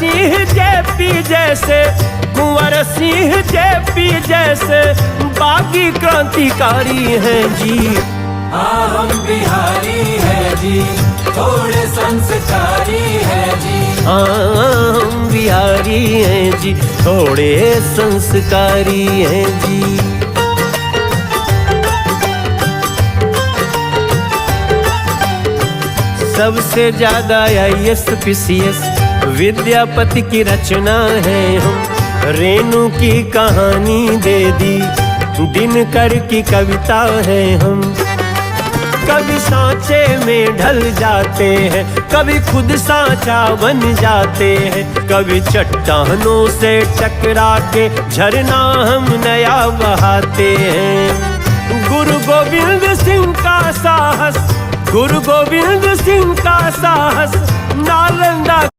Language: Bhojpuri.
सिंह जेपी जैसे, कुंवर सिंह जेपी जैसे बागी क्रांतिकारी हैं जी। हाँ हम बिहारी हैं जी, थोड़े संस्कारी हैं जी। हाँ हम बिहारी हैं जी, थोड़े संस्कारी हैं जी। सबसे ज्यादा IAS PCS विद्यापति की रचना है हम। रेणु की कहानी दे दी, दिनकर की कविता है हम। कभी सांचे में ढल जाते हैं, कभी खुद सांचा बन जाते हैं, कभी चट्टानों से टकरा के झरना हम नया बहाते हैं। गुरु गोविंद सिंह का साहस, गुरु गोविंद सिंह का साहस नालंदा